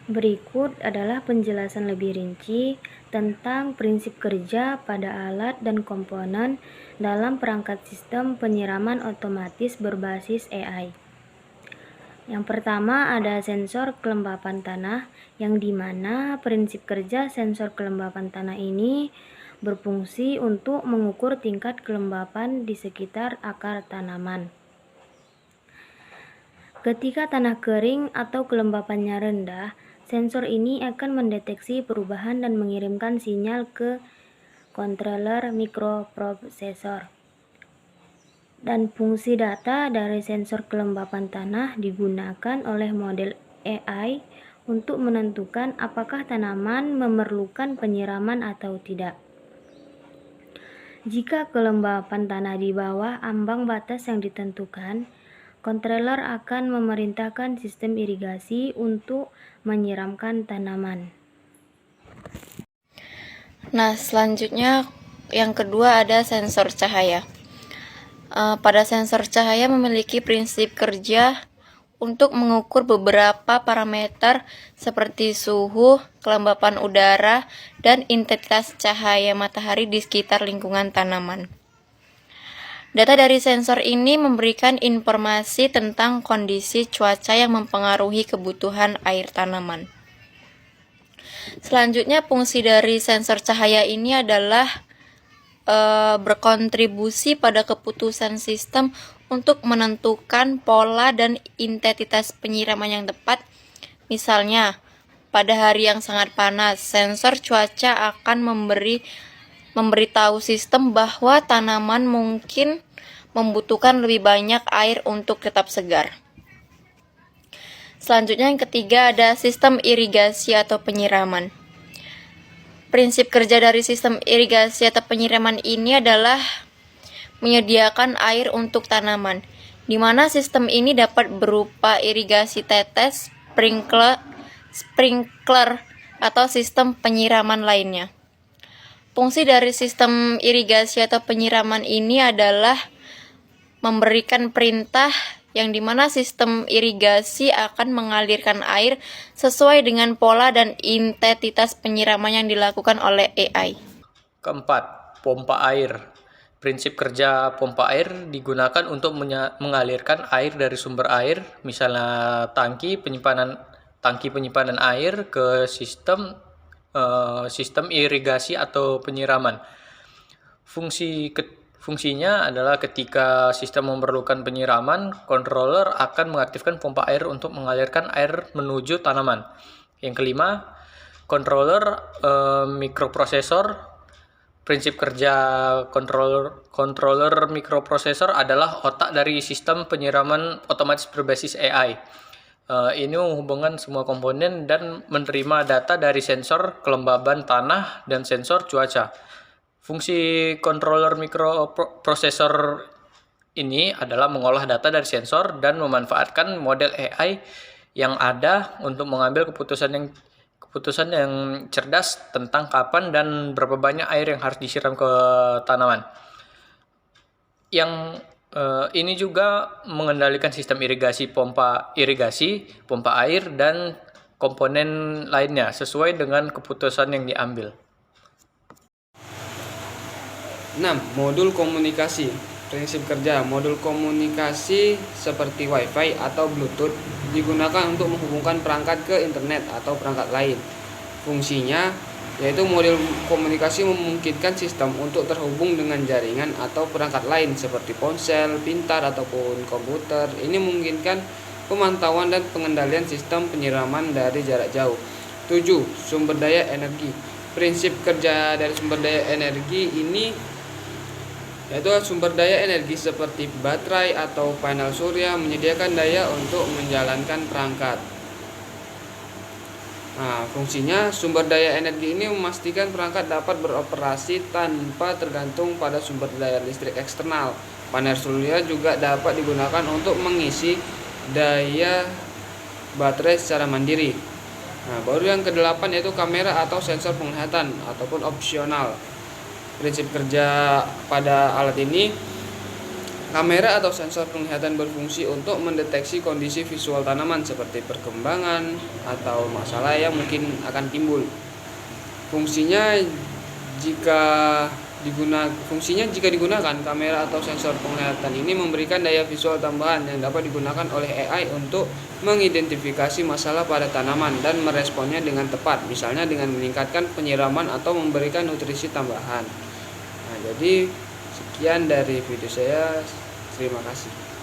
Berikut adalah penjelasan lebih rinci tentang prinsip kerja pada alat dan komponen dalam perangkat sistem penyiraman otomatis berbasis AI. Yang pertama ada sensor kelembapan tanah, yang dimana prinsip kerja sensor kelembapan tanah ini berfungsi untuk mengukur tingkat kelembapan di sekitar akar tanaman. Ketika tanah kering atau kelembapannya rendah, sensor ini akan mendeteksi perubahan dan mengirimkan sinyal ke controller mikroprosesor. Dan fungsi data dari sensor kelembapan tanah digunakan oleh model AI untuk menentukan apakah tanaman memerlukan penyiraman atau tidak. Jika kelembapan tanah di bawah ambang batas yang ditentukan, controller akan memerintahkan sistem irigasi untuk menyiramkan tanaman. Nah, selanjutnya yang kedua ada sensor cahaya. Pada sensor cahaya memiliki prinsip kerja untuk mengukur beberapa parameter seperti suhu, kelembapan udara, dan intensitas cahaya matahari di sekitar lingkungan tanaman. Data dari sensor ini memberikan informasi tentang kondisi cuaca yang mempengaruhi kebutuhan air tanaman. Selanjutnya, fungsi dari sensor cahaya ini adalah berkontribusi pada keputusan sistem untuk menentukan pola dan intensitas penyiraman yang tepat. Misalnya, pada hari yang sangat panas, sensor cuaca akan memberitahu sistem bahwa tanaman mungkin membutuhkan lebih banyak air untuk tetap segar. Selanjutnya yang ketiga ada sistem irigasi atau penyiraman. Prinsip kerja dari sistem irigasi atau penyiraman ini adalah menyediakan air untuk tanaman, di mana sistem ini dapat berupa irigasi tetes, sprinkler, atau sistem penyiraman lainnya. Fungsi dari sistem irigasi atau penyiraman ini adalah memberikan perintah yang dimana sistem irigasi akan mengalirkan air sesuai dengan pola dan intensitas penyiraman yang dilakukan oleh AI. Keempat, pompa air. Prinsip kerja pompa air digunakan untuk mengalirkan air dari sumber air, misalnya tangki penyimpanan air ke sistem irigasi atau penyiraman. Fungsinya adalah ketika sistem memerlukan penyiraman, controller akan mengaktifkan pompa air untuk mengalirkan air menuju tanaman. Yang kelima, controller mikroprosesor. Prinsip kerja controller mikroprosesor adalah otak dari sistem penyiraman otomatis berbasis AI. Ini menghubungkan semua komponen dan menerima data dari sensor kelembaban tanah dan sensor cuaca. Fungsi controller mikroprosesor ini adalah mengolah data dari sensor dan memanfaatkan model AI yang ada untuk mengambil keputusan yang cerdas tentang kapan dan berapa banyak air yang harus disiram ke tanaman. Yang ini juga mengendalikan sistem pompa air dan komponen lainnya sesuai dengan keputusan yang diambil. 6. Modul komunikasi. Prinsip kerja modul komunikasi seperti Wi-Fi atau Bluetooth digunakan untuk menghubungkan perangkat ke internet atau perangkat lain. Fungsinya yaitu modul komunikasi memungkinkan sistem untuk terhubung dengan jaringan atau perangkat lain seperti ponsel pintar ataupun komputer. Ini memungkinkan pemantauan dan pengendalian sistem penyiraman dari jarak jauh. 7. Sumber daya energi. Prinsip kerja dari sumber daya energi ini yaitu sumber daya energi seperti baterai atau panel surya menyediakan daya untuk menjalankan perangkat. Nah, fungsinya sumber daya energi ini memastikan perangkat dapat beroperasi tanpa tergantung pada sumber daya listrik eksternal. Panel surya juga dapat digunakan untuk mengisi daya baterai secara mandiri. Nah, baru yang ke-8 yaitu kamera atau sensor penglihatan ataupun opsional. Prinsip kerja pada alat ini Kamera atau sensor penglihatan berfungsi untuk mendeteksi kondisi visual tanaman seperti perkembangan atau masalah yang mungkin akan timbul. Fungsinya jika digunakan, kamera atau sensor penglihatan ini memberikan daya visual tambahan yang dapat digunakan oleh AI untuk mengidentifikasi masalah pada tanaman dan meresponnya dengan tepat, misalnya dengan meningkatkan penyiraman atau memberikan nutrisi tambahan. Nah, jadi sekian dari video saya. Terima kasih.